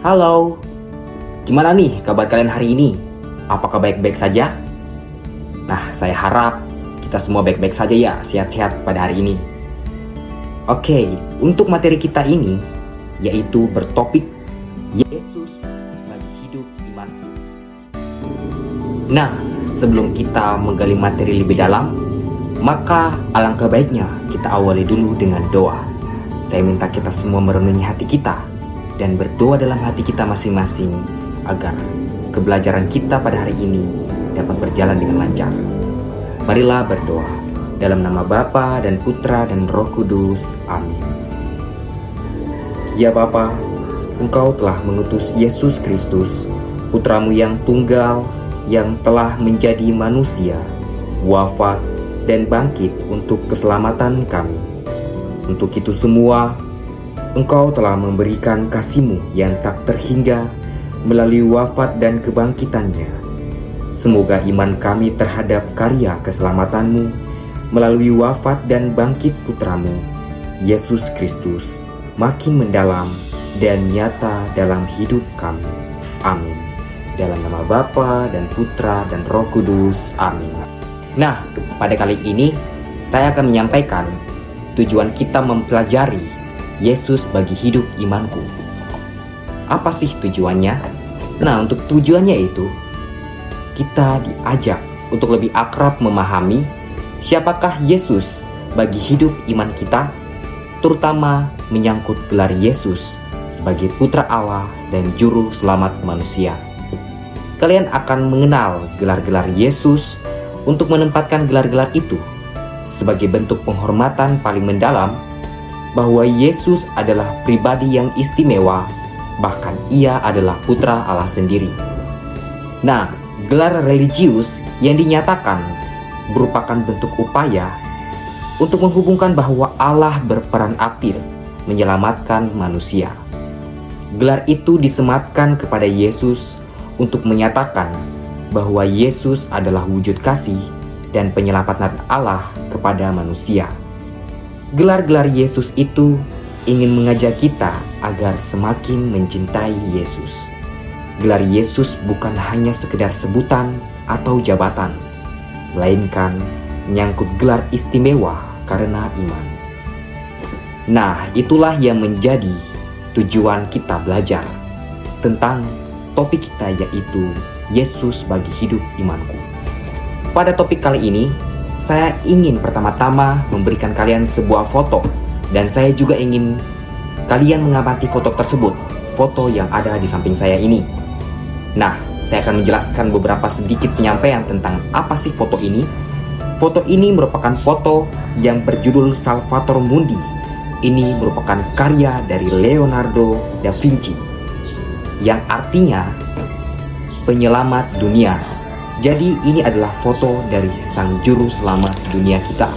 Halo, gimana nih kabar kalian hari ini? Apakah baik-baik saja? Nah, saya harap kita semua baik-baik saja ya, sehat-sehat pada hari ini. Oke, untuk materi kita ini, yaitu bertopik Yesus bagi hidup imanku. Nah, sebelum kita menggali materi lebih dalam, maka alangkah baiknya kita awali dulu dengan doa. Saya minta kita semua merenungi hati kita dan berdoa dalam hati kita masing-masing agar kebelajaran kita pada hari ini dapat berjalan dengan lancar. Marilah berdoa dalam nama Bapa dan Putra dan Roh Kudus. Amin. Ya Bapa, Engkau telah mengutus Yesus Kristus, Putramu yang tunggal, yang telah menjadi manusia, wafat dan bangkit untuk keselamatan kami. Untuk itu semua, Engkau telah memberikan kasih-Mu yang tak terhingga melalui wafat dan kebangkitannya. Semoga iman kami terhadap karya keselamatan-Mu melalui wafat dan bangkit Putra-Mu, Yesus Kristus, makin mendalam dan nyata dalam hidup kami. Amin. Dalam nama Bapa dan Putra dan Roh Kudus. Amin. Nah, pada kali ini saya akan menyampaikan tujuan kita mempelajari Yesus bagi hidup imanku. Apa sih tujuannya? Nah, untuk tujuannya itu, kita diajak untuk lebih akrab memahami siapakah Yesus bagi hidup iman kita, terutama menyangkut gelar Yesus sebagai Putra Allah dan Juru Selamat manusia. Kalian akan mengenal gelar-gelar Yesus untuk menempatkan gelar-gelar itu sebagai bentuk penghormatan paling mendalam bahwa Yesus adalah pribadi yang istimewa, bahkan Ia adalah Putra Allah sendiri. Nah, gelar religius yang dinyatakan merupakan bentuk upaya untuk menghubungkan bahwa Allah berperan aktif menyelamatkan manusia. Gelar itu disematkan kepada Yesus untuk menyatakan bahwa Yesus adalah wujud kasih dan penyelamatan Allah kepada manusia. Gelar-gelar Yesus itu ingin mengajak kita agar semakin mencintai Yesus. Gelar Yesus bukan hanya sekedar sebutan atau jabatan, melainkan menyangkut gelar istimewa karena iman. Nah, itulah yang menjadi tujuan kita belajar tentang topik kita, yaitu Yesus bagi hidup imanku. Pada topik kali ini, saya ingin pertama-tama memberikan kalian sebuah foto, dan saya juga ingin kalian mengamati foto tersebut, foto yang ada di samping saya ini. Nah, saya akan menjelaskan beberapa sedikit penyampaian tentang apa sih foto ini. Foto ini merupakan foto yang berjudul Salvator Mundi. Ini merupakan karya dari Leonardo da Vinci, yang artinya penyelamat dunia. Jadi ini adalah foto dari sang juru selamat dunia kita.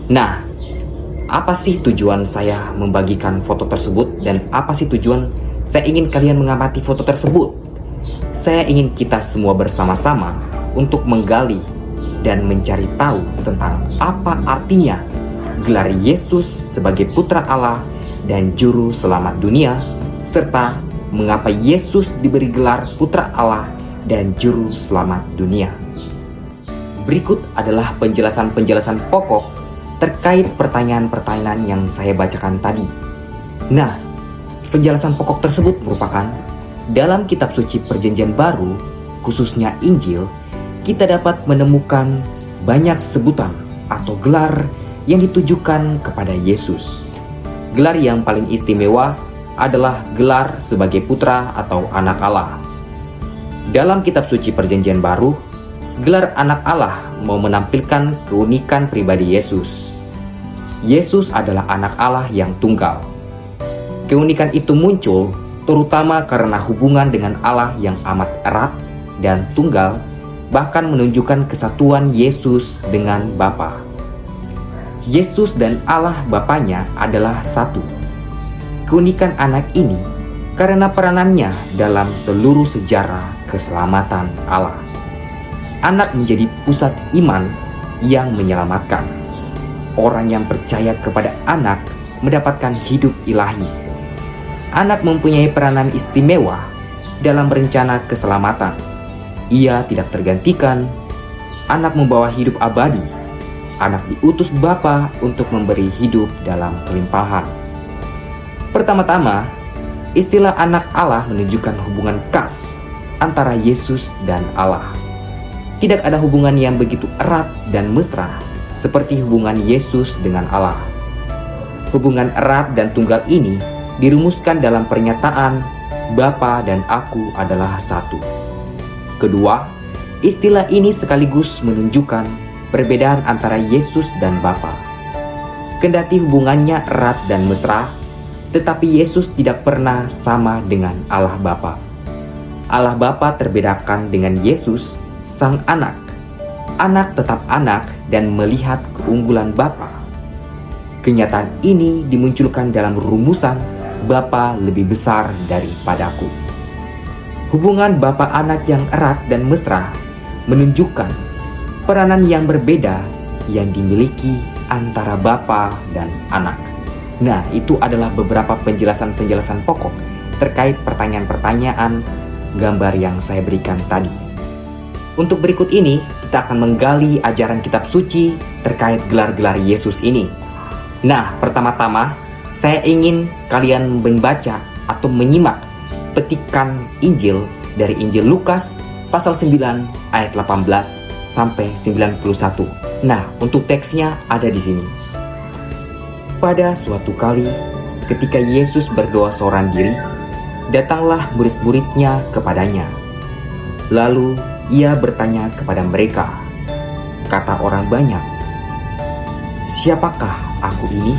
Nah, apa sih tujuan saya membagikan foto tersebut, dan apa sih tujuan saya ingin kalian mengamati foto tersebut? Saya ingin kita semua bersama-sama untuk menggali dan mencari tahu tentang apa artinya gelar Yesus sebagai Putra Allah dan Juru Selamat dunia, serta mengapa Yesus diberi gelar Putra Allah dan Juru Selamat dunia. Berikut adalah penjelasan-penjelasan pokok terkait pertanyaan-pertanyaan yang saya bacakan tadi. Nah, penjelasan pokok tersebut merupakan dalam kitab suci Perjanjian Baru, khususnya Injil, kita dapat menemukan banyak sebutan atau gelar yang ditujukan kepada Yesus. Gelar yang paling istimewa adalah gelar sebagai Putra atau Anak Allah. Dalam kitab suci Perjanjian Baru, gelar Anak Allah mau menampilkan keunikan pribadi Yesus. Yesus adalah Anak Allah yang tunggal. Keunikan itu muncul terutama karena hubungan dengan Allah yang amat erat dan tunggal, bahkan menunjukkan kesatuan Yesus dengan Bapa. Yesus dan Allah Bapanya adalah satu. Keunikan anak ini karena peranannya dalam seluruh sejarah keselamatan Allah. Anak menjadi pusat iman yang menyelamatkan. Orang yang percaya kepada anak mendapatkan hidup ilahi. Anak mempunyai peranan istimewa dalam rencana keselamatan. Ia tidak tergantikan. Anak membawa hidup abadi. Anak diutus Bapa untuk memberi hidup dalam kelimpahan. Pertama-tama, istilah anak Allah menunjukkan hubungan khas antara Yesus dan Allah. Tidak ada hubungan yang begitu erat dan mesra seperti hubungan Yesus dengan Allah. Hubungan erat dan tunggal ini dirumuskan dalam pernyataan Bapa dan Aku adalah satu. Kedua, istilah ini sekaligus menunjukkan perbedaan antara Yesus dan Bapa. Kendati hubungannya erat dan mesra, tetapi Yesus tidak pernah sama dengan Allah Bapa. Allah Bapa terbedakan dengan Yesus, Sang Anak. Anak tetap anak dan melihat keunggulan Bapa. Kenyataan ini dimunculkan dalam rumusan Bapa lebih besar daripadaku. Hubungan Bapa anak yang erat dan mesra menunjukkan peranan yang berbeda yang dimiliki antara Bapa dan anak. Nah, itu adalah beberapa penjelasan-penjelasan pokok terkait pertanyaan-pertanyaan gambar yang saya berikan tadi. Untuk berikut ini, kita akan menggali ajaran kitab suci terkait gelar-gelar Yesus ini. Nah, pertama-tama, saya ingin kalian membaca atau menyimak petikan Injil dari Injil Lukas pasal 9 ayat 18 sampai 91. Nah, untuk teksnya ada di sini. Pada suatu kali, ketika Yesus berdoa seorang diri, datanglah murid-muridnya kepadanya. Lalu ia bertanya kepada mereka, kata orang banyak, "Siapakah aku ini?"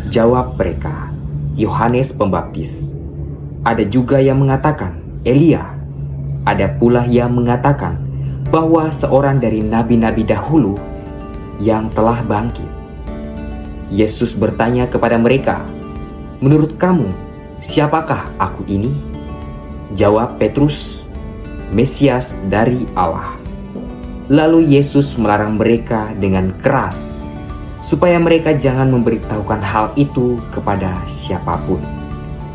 Jawab mereka, "Yohanes Pembaptis." Ada juga yang mengatakan, "Elia." Ada pula yang mengatakan bahwa seorang dari nabi-nabi dahulu yang telah bangkit. Yesus bertanya kepada mereka, "Menurut kamu, siapakah aku ini?" Jawab Petrus, "Mesias dari Allah." Lalu Yesus melarang mereka dengan keras supaya mereka jangan memberitahukan hal itu kepada siapapun.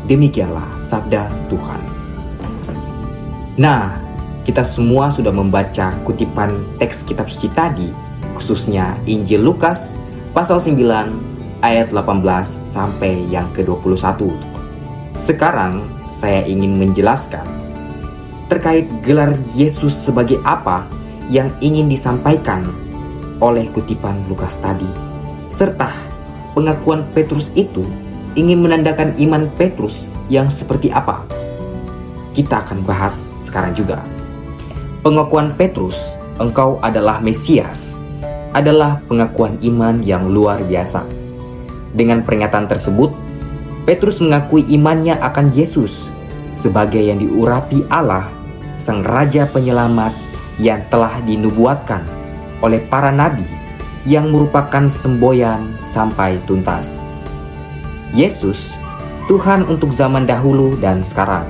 Demikianlah sabda Tuhan. Nah, kita semua sudah membaca kutipan teks kitab suci tadi, khususnya Injil Lukas pasal 9 ayat 18 sampai yang ke-21. Sekarang saya ingin menjelaskan terkait gelar Yesus sebagai apa yang ingin disampaikan oleh kutipan Lukas tadi, serta pengakuan Petrus itu ingin menandakan iman Petrus yang seperti apa. Kita akan bahas sekarang juga. Pengakuan Petrus, "Engkau adalah Mesias," adalah pengakuan iman yang luar biasa. Dengan pernyataan tersebut, Petrus mengakui imannya akan Yesus sebagai yang diurapi Allah, Sang Raja Penyelamat yang telah dinubuatkan oleh para nabi yang merupakan semboyan sampai tuntas. Yesus, Tuhan untuk zaman dahulu dan sekarang.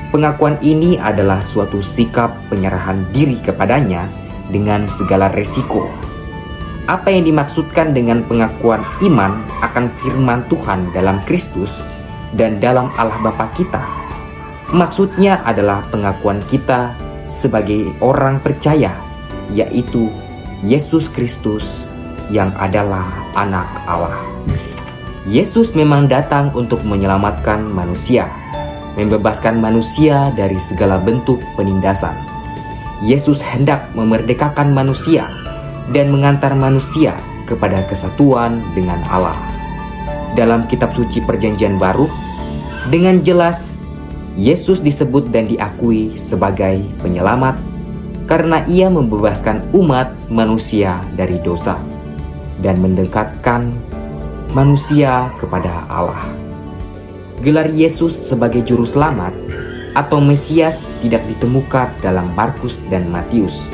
Pengakuan ini adalah suatu sikap penyerahan diri kepadanya dengan segala resiko. Apa yang dimaksudkan dengan pengakuan iman akan firman Tuhan dalam Kristus dan dalam Allah Bapa kita? Maksudnya adalah pengakuan kita sebagai orang percaya, yaitu Yesus Kristus yang adalah Anak Allah. Yesus memang datang untuk menyelamatkan manusia, membebaskan manusia dari segala bentuk penindasan. Yesus hendak memerdekakan manusia dan mengantar manusia kepada kesatuan dengan Allah. Dalam kitab suci Perjanjian Baru, dengan jelas Yesus disebut dan diakui sebagai penyelamat karena ia membebaskan umat manusia dari dosa dan mendekatkan manusia kepada Allah. Gelar Yesus sebagai juru selamat atau Mesias tidak ditemukan dalam Markus dan Matius.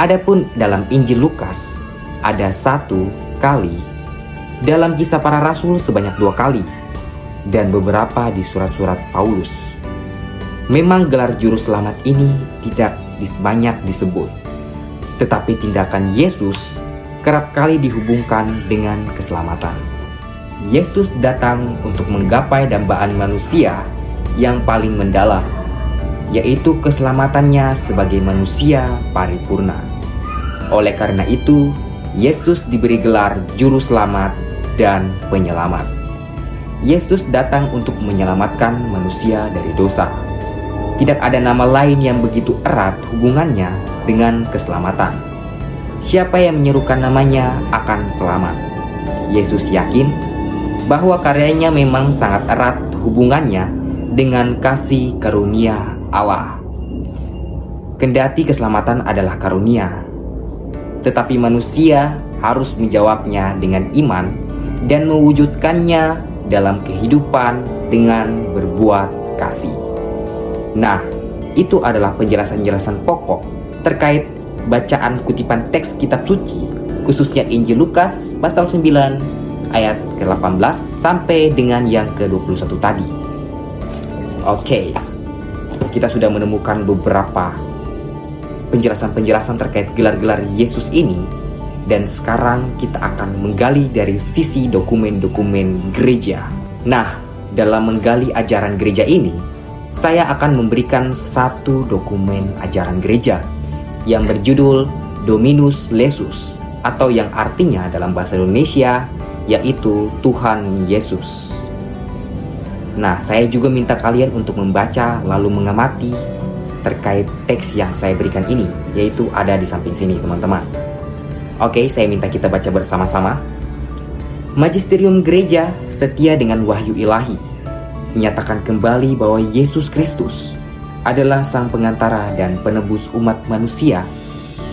Adapun dalam Injil Lukas ada 1 kali, dalam Kisah Para Rasul sebanyak 2 kali, dan beberapa di surat-surat Paulus. Memang gelar juru selamat ini tidak banyak disebut, tetapi tindakan Yesus kerap kali dihubungkan dengan keselamatan. Yesus datang untuk menggapai dambaan manusia yang paling mendalam, yaitu keselamatannya sebagai manusia paripurna. Oleh karena itu, Yesus diberi gelar Juru Selamat dan Penyelamat. Yesus datang untuk menyelamatkan manusia dari dosa. Tidak ada nama lain yang begitu erat hubungannya dengan keselamatan. Siapa yang menyerukan namanya akan selamat. Yesus yakin bahwa karyanya memang sangat erat hubungannya dengan kasih karunia Allah. Kendati keselamatan adalah karunia, tetapi manusia harus menjawabnya dengan iman dan mewujudkannya dalam kehidupan dengan berbuat kasih. Nah, itu adalah penjelasan-penjelasan pokok terkait bacaan kutipan teks kitab suci, khususnya Injil Lukas pasal 9 ayat ke-18 sampai dengan yang ke-21 tadi. Oke, kita sudah menemukan beberapa penjelasan-penjelasan terkait gelar-gelar Yesus ini, dan sekarang kita akan menggali dari sisi dokumen-dokumen gereja. Nah, dalam menggali ajaran gereja ini, saya akan memberikan satu dokumen ajaran gereja yang berjudul Dominus Lesus, atau yang artinya dalam bahasa Indonesia yaitu Tuhan Yesus. Nah, saya juga minta kalian untuk membaca lalu mengamati terkait teks yang saya berikan ini, yaitu ada di samping sini, teman-teman. Oke, saya minta kita baca bersama-sama. Magisterium Gereja setia dengan wahyu ilahi, menyatakan kembali bahwa Yesus Kristus adalah sang pengantara dan penebus umat manusia,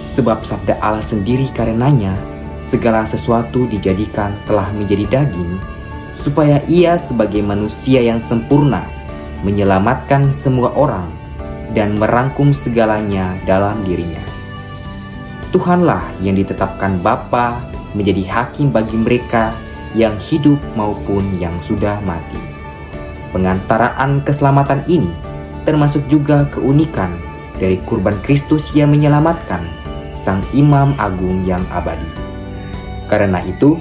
sebab sabda Allah sendiri karenanya segala sesuatu dijadikan telah menjadi daging, supaya ia sebagai manusia yang sempurna menyelamatkan semua orang dan merangkum segalanya dalam dirinya. Tuhanlah yang ditetapkan Bapa menjadi hakim bagi mereka yang hidup maupun yang sudah mati. Pengantaraan keselamatan ini termasuk juga keunikan dari kurban Kristus yang menyelamatkan Sang Imam Agung yang abadi. Karena itu,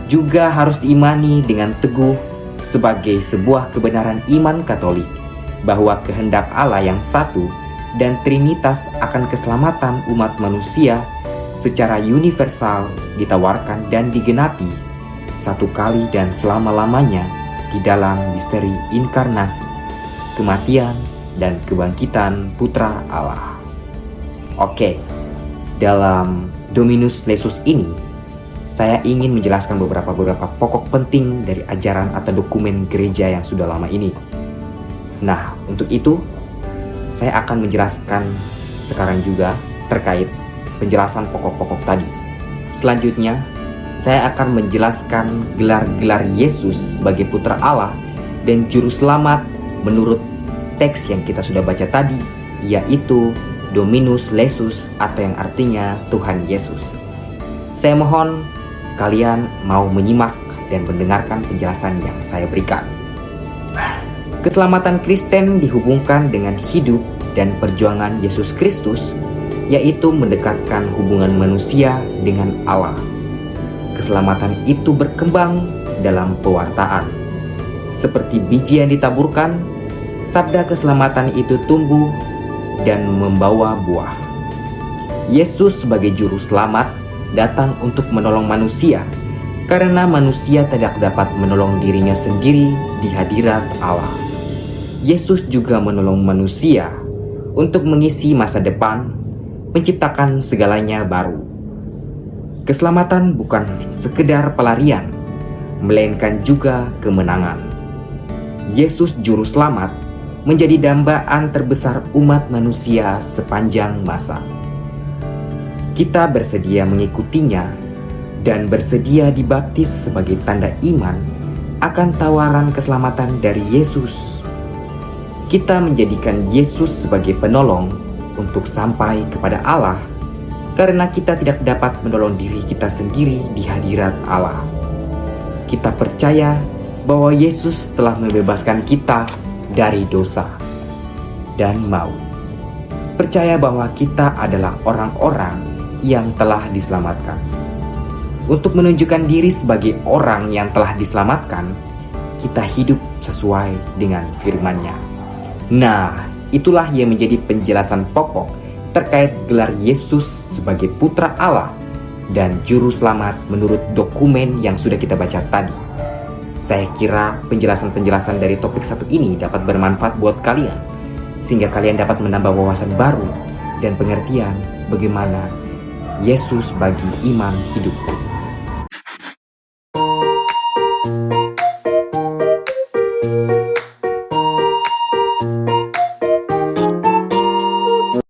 juga harus diimani dengan teguh sebagai sebuah kebenaran iman Katolik bahwa kehendak Allah yang satu dan Trinitas akan keselamatan umat manusia secara universal ditawarkan dan digenapi satu kali dan selama-lamanya di dalam misteri inkarnasi, kematian, dan kebangkitan Putra Allah. Oke, dalam Dominus Lesus ini, saya ingin menjelaskan beberapa pokok penting dari ajaran atau dokumen gereja yang sudah lama ini. Nah, untuk itu, saya akan menjelaskan sekarang juga terkait penjelasan pokok-pokok tadi. Selanjutnya, saya akan menjelaskan gelar-gelar Yesus sebagai Putra Allah dan Juru Selamat menurut teks yang kita sudah baca tadi, yaitu Dominus Lesus atau yang artinya Tuhan Yesus. Saya mohon kalian mau menyimak dan mendengarkan penjelasan yang saya berikan. Keselamatan Kristen dihubungkan dengan hidup dan perjuangan Yesus Kristus, yaitu mendekatkan hubungan manusia dengan Allah. Keselamatan itu berkembang dalam pewartaan. Seperti biji yang ditaburkan, sabda keselamatan itu tumbuh dan membawa buah. Yesus sebagai Juru Selamat datang untuk menolong manusia, karena manusia tidak dapat menolong dirinya sendiri di hadirat Allah. Yesus juga menolong manusia untuk mengisi masa depan, menciptakan segalanya baru. Keselamatan bukan sekedar pelarian, melainkan juga kemenangan. Yesus Juru Selamat menjadi dambaan terbesar umat manusia sepanjang masa. Kita bersedia mengikutinya dan bersedia dibaptis sebagai tanda iman akan tawaran keselamatan dari Yesus. Kita menjadikan Yesus sebagai penolong untuk sampai kepada Allah, karena kita tidak dapat menolong diri kita sendiri di hadirat Allah. Kita percaya bahwa Yesus telah membebaskan kita dari dosa dan maut. Percaya bahwa kita adalah orang-orang yang telah diselamatkan. Untuk menunjukkan diri sebagai orang yang telah diselamatkan, kita hidup sesuai dengan firman-Nya. Nah, itulah yang menjadi penjelasan pokok terkait gelar Yesus sebagai Putra Allah dan Juru Selamat menurut dokumen yang sudah kita baca tadi. Saya kira penjelasan-penjelasan dari topik satu ini dapat bermanfaat buat kalian, sehingga kalian dapat menambah wawasan baru dan pengertian bagaimana Yesus bagi iman hidupku.